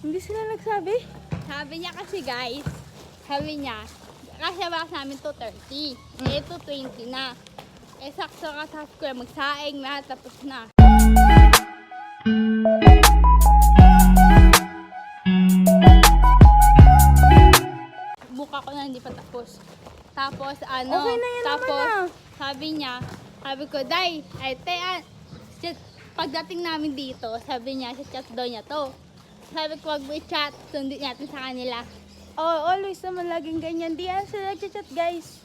Hindi sila nagsabi? Sabi niya kasi guys, sabi niya, kasi box namin 2:30. Eh, 2:20 na. Eh, sakto ka sa school, magsaing na, tapos na. Buka ko na hindi pa tapos. Tapos ano, Okay na yan tapos naman sabi ko, Day, ay pagdating namin dito, sabi niya, sa chat daw niya to. Sabi ko, wag mo i-chat, sundin natin sa kanila. Oh, always naman laging ganyan. Di yan sila nagchat guys.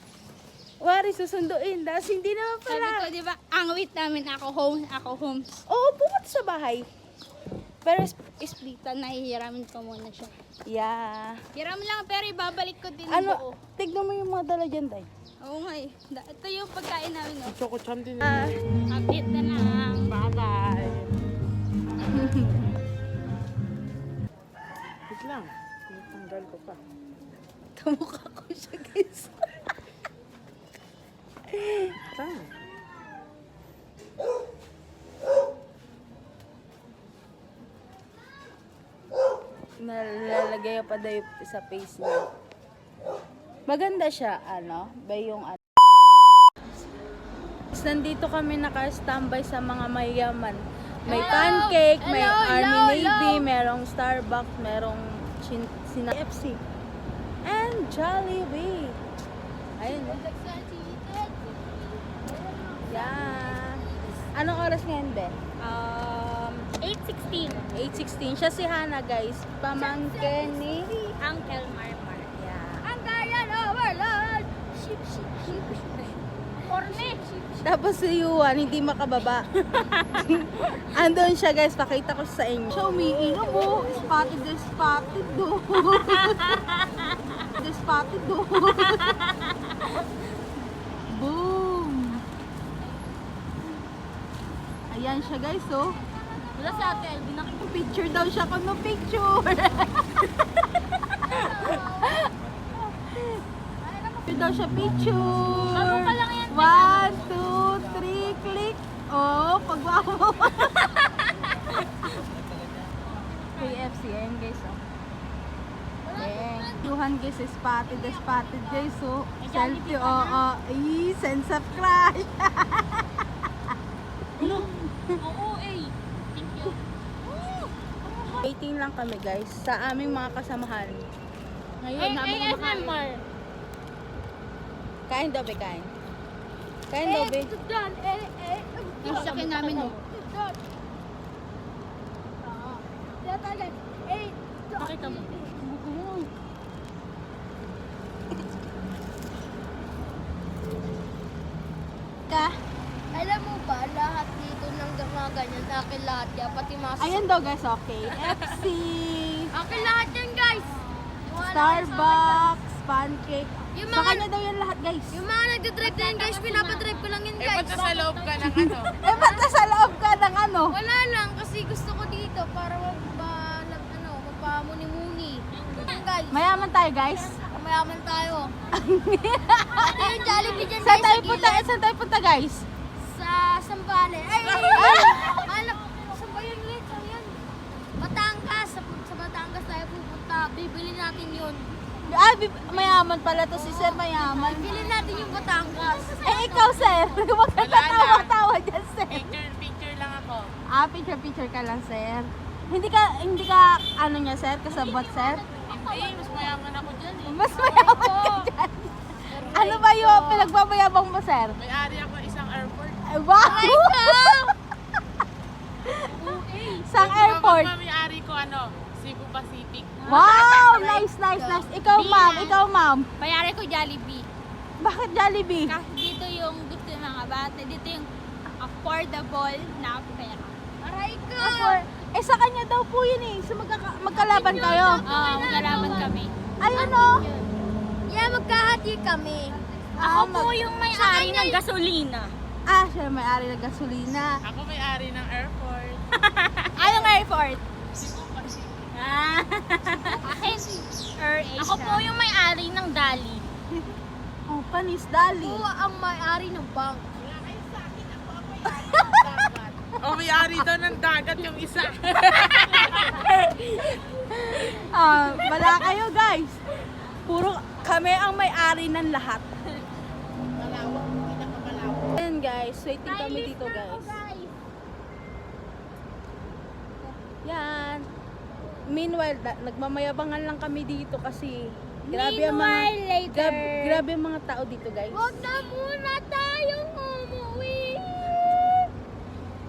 Wari, susunduin. Dahil hindi naman Sabi pala. ko, di ba, ang wait namin, ako home. Oo, pumunta sa bahay. Pero splitan, nahihiramin ko muna siya. Yeah. Hiram lang, pero ibabalik ko din Ano, buo. tignan mo yung mga dala dyan, Day. Oo nga eh. Ito yung pagkain namin, no? Choco chan din. Update na lang. Bye-bye. Wait lang. Tanggal ko pa. Kamukha ko siya, guys. Saan? Nalalagay pa daw sa face niya. Maganda siya, ano? Ba yung ano? Nandito kami naka-standby sa mga mayaman. May pancake, may Army Navy, merong Starbucks, merong KFC. And Jollibee. Ayun, no? Yeah. Anong oras ngayon, Be? 8:16. 8:16. Siya si Hana, guys. Pamangkin ni... Uncle Marmar. Yeah. Ang Guardian Overlord! Ship. Corne! Tapos si Yuan, hindi makababa. Andun siya, guys. Pakita ko sa inyo. Siya umiinom mo. Spotted do. Spotted do. Boom! Ayan siya, guys, oh. Wala sa atin, hindi Picture daw siya kung no picture. Picture daw siya picture. Bago pa lang yan. 1, 2, 3, click. Oh, pagbawa mo. KFC, ayun guys, oh. Ayan. Tuhan guys, spotted guys, oh. Selfie, oh. Send subscribe. Oo eh. Thank you. Waiting lang kami guys sa aming mga kasamahan. Ngayon, namin kumakain. Kain daw, be, kain. Kain daw, be. Yung sakin namin, no? Pakita mo. Alam mo ba, lahat dito ng mga ganyan, akin lahat yan, pati mga Ayan daw guys, okay. FC, akin lahat yan, guys! Starbucks, pancake. Yung Sa mga- kanya daw yan lahat guys. Yung mga nagdadrive na yan, guys, pinapadrive ko lang yan, Eh, guys. ba't nasa loob ka ng ano? Eh, ba't nasa loob ka ng ano? Wala lang, kasi gusto ko dito para magpamuni-muni. Yan, guys, Mayaman tayo guys. mayaman tayo. Ito yung Jollibee dyan, Saan guys, tayo sa punta? gilid. Saan tayo punta guys? Sa Sambales. Ay! Malap, saan ba yun, Lit? Saan yun? Batangas. Sa Batangas tayo pupunta. Bibili natin yun. Ah, mayaman pala to si Sir, mayaman. Bibili natin yung Batangas. Eh, ikaw Sir, huwag ka Wala na. tatawa-tawa dyan Sir. Picture lang ako. Ah, picture ka lang Sir. Hindi ka, ano niya Sir, kasabot Sir? Hindi, mas mayaman ako dyan eh. Mas mayaman ka dyan. Ano ba yung pinagbabayabang mo Sir? May-ari ako isang airport. Ay, wow! Sang airport. May-ari ko ano, Cebu Pacific. Wow! Nice. Ikaw ma'am. Payari ko Jollibee. Bakit Jollibee? Kasi dito yung gusto ng mga bata. Dito yung affordable na pera. Aray ka! Eh, sa kanya daw po yun eh. So, magkalaban kayo. Magkalaman kami. Ayun o. Yeah, magkahati kami. Ako po yung may-ari ng gasolina. Ah, siya may-ari ng gasolina. Ako may-ari ng airport. Anong airport? Cebu Pacific. Akin, ako po yung may-ari ng Dali. Oh, panis, Dali. Oo, ang may-ari ng bank. O may-ari daw ng dagat yung isa. Wala kayo guys. Puro kami ang may-ari ng lahat. Ayan guys, waiting kami dito guys. Yan. Meanwhile, nagmamayabangan lang kami dito kasi grabe ang mga Meanwhile, later. grabe ang mga tao dito guys. Huwag na muna tayong umuwi.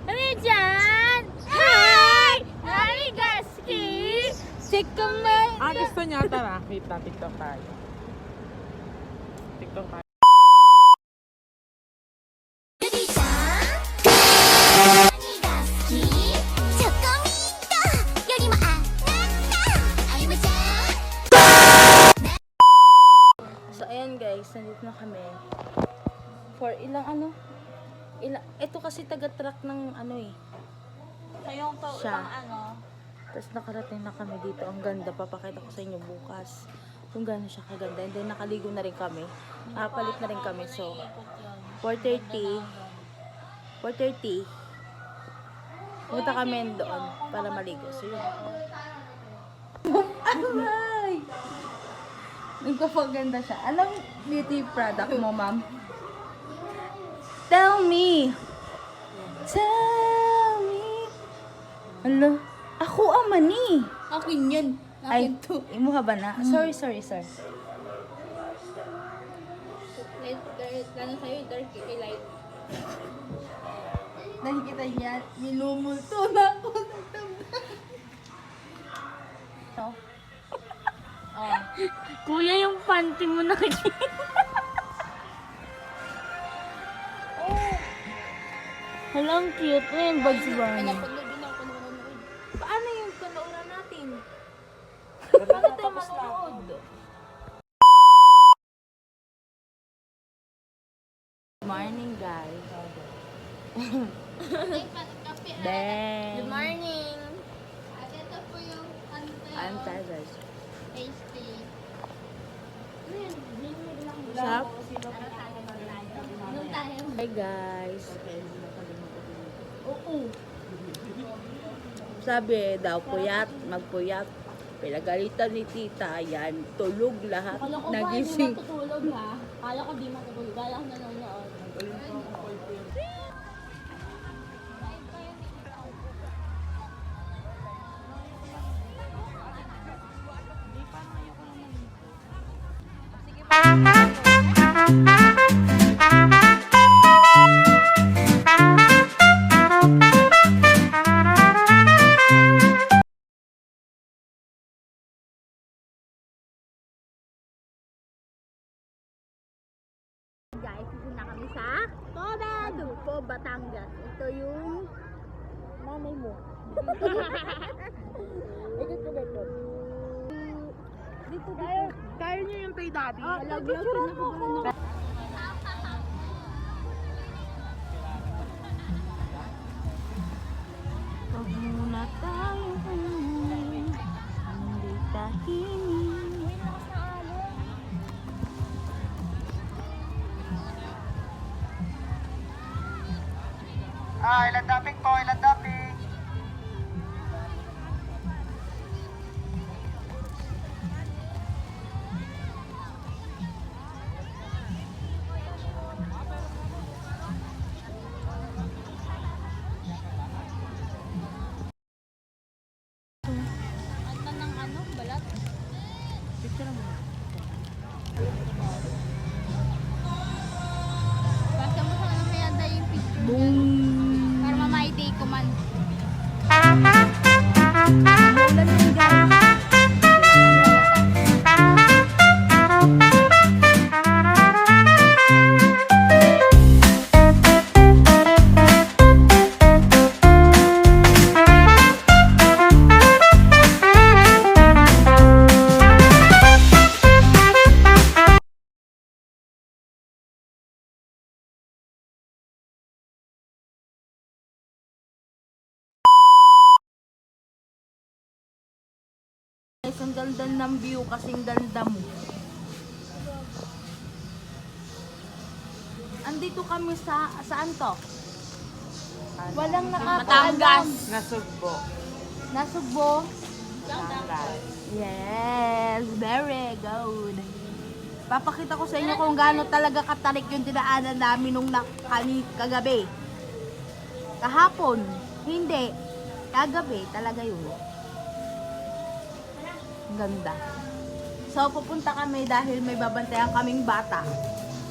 Ano dyan? Hi! Arigaski! Sikamay! Gusto niya, tara. Kita, TikTok tayo. TikTok tayo. So ayan guys, nandito na kami. For ito kasi taga-track ng ano eh. Kayong to, Siya. ano. Tapos nakarating na kami dito. Ang ganda. Papakita ko sa inyo bukas kung gaano siya kaganda. And then nakaligo na rin kami. Nakapalit na rin kami. So, 4:30. Punta kami doon para maligo. So, yun. Aray! Nagpapaganda siya. Anong beauty product mo, ma'am? Tell me! Tell me! Alo? Ako ang mani! Akin yan. Ay, Akin to. imo ka ba na? Sorry. Lalo sa'yo, dark light. Nakikita niya, minumulto na ako. No? Oh. Kuya, yung panty mo na Halang cute. Ngayon, Bugs Bunny. Pinapanood. Paano yung panooran natin? Paano tayo manood? Good morning, guys. Bang! Good morning. Ito po yung I'm tired. tasty. Sup? Nung tayo. Hi, guys. Oo. Sabi daw, puyat, magpuyat. Pinagalitan ni tita, yan, tulog lahat. Akala ko ba hindi Nagising. matutulog ha? Akala ko di matutulog. Akala ko nanonood. Guys, pupunta kami sa Cotabato, Batangas. Ito yung nanay mo. Ito dito. Dito. Kaya niyo yung kay daddy? Laglag ko na. Huwag muna tayong umuwi, hindi tahimik. Ilan dapping po, ilan dapping. Ano ng ano? Balat? Basta mo sa ano kaya dahil yung picture niya. Para mamay day ko man. Umulan din, guys. Guys, ang daldal ng view kasing ganda mo. Andito kami saan to? Walang nakakaalam. Nasugbo. Nasugbo. Yes, very good. Papakita ko sa inyo kung gaano talaga katarik yung dinaanan namin nung kagabi. Kahapon, hindi. Kagabi, talaga yun. Ang ganda. So, pupunta kami dahil may babantayan kaming bata.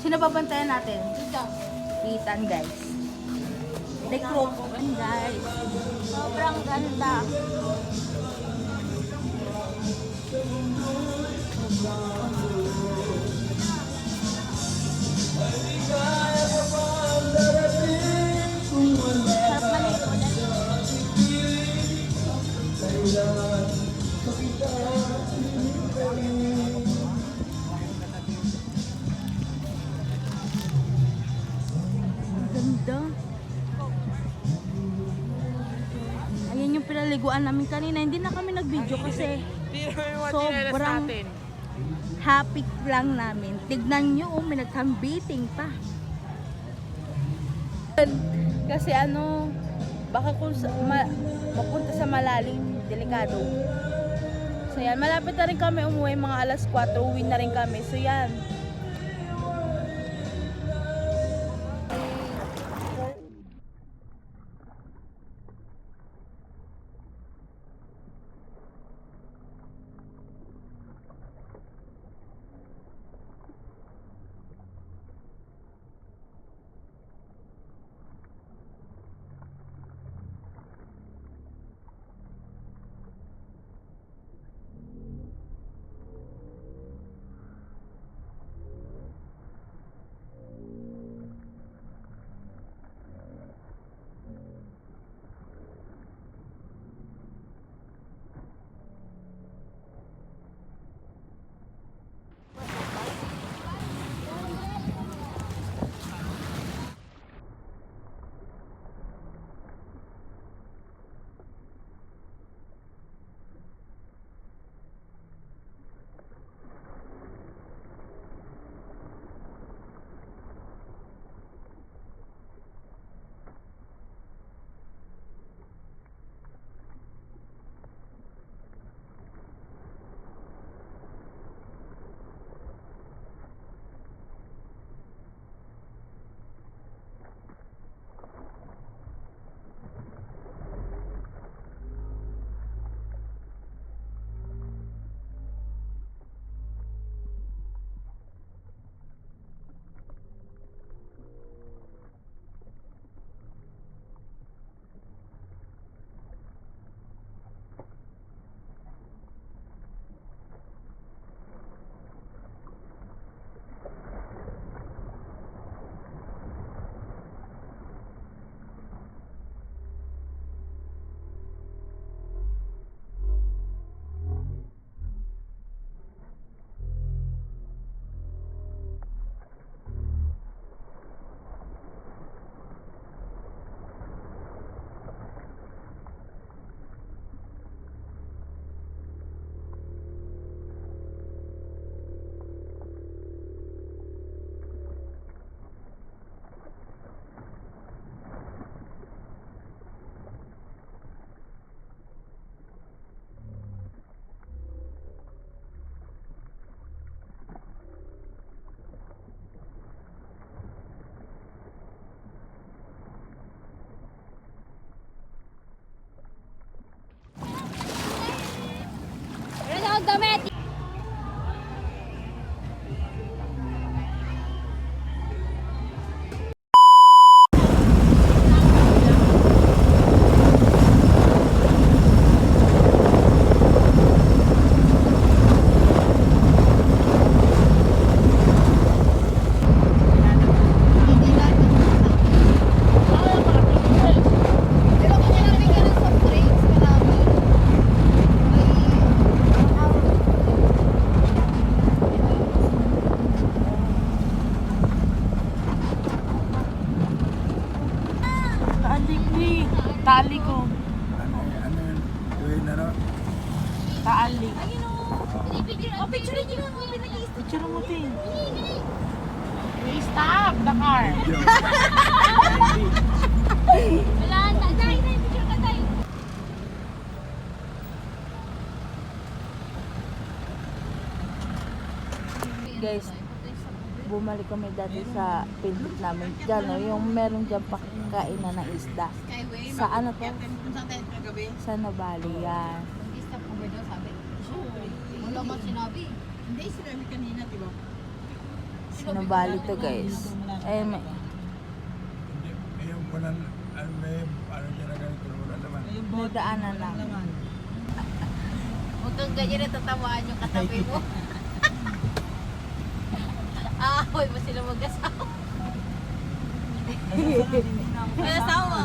Sino babantayan natin? Ethan, guys. Recruit. Guys. Sobrang ganda. Sarap maligo. Ganda. Ayan yung pinaliguan namin kanina. Hindi na kami nag-video kasi sobrang happy lang namin. Tignan nyo, may nagtambiting pa. Kasi baka kung mapunta sa malalim, delikado. So yan, malapit na rin kami umuwi, mga alas 4, uwi na rin kami. So yan. Damit! Tali ko. Ano yun? Gawin na rin. Taali. Oh, picture niyo yung Picture mo din. Hey, stop the car. Wala na. Dahil na yung picture ka tayo. guys, bumalik kami dati sa pinto namin. Diyan, no, yung meron dyan pakainan ng isda. Sa ano to? Sa Nabali yan. Wala man sinabi. Hindi, sinabi kanina, di ba? Sa Nabali to guys. Eh, may, Hindi, yung walang, may, ano dyan na ganito, wala naman. may daanan lang. Huwag kang ganyan na tatawaan yung katabi mo. Ahoy mo sila mag-asawa. May asawa.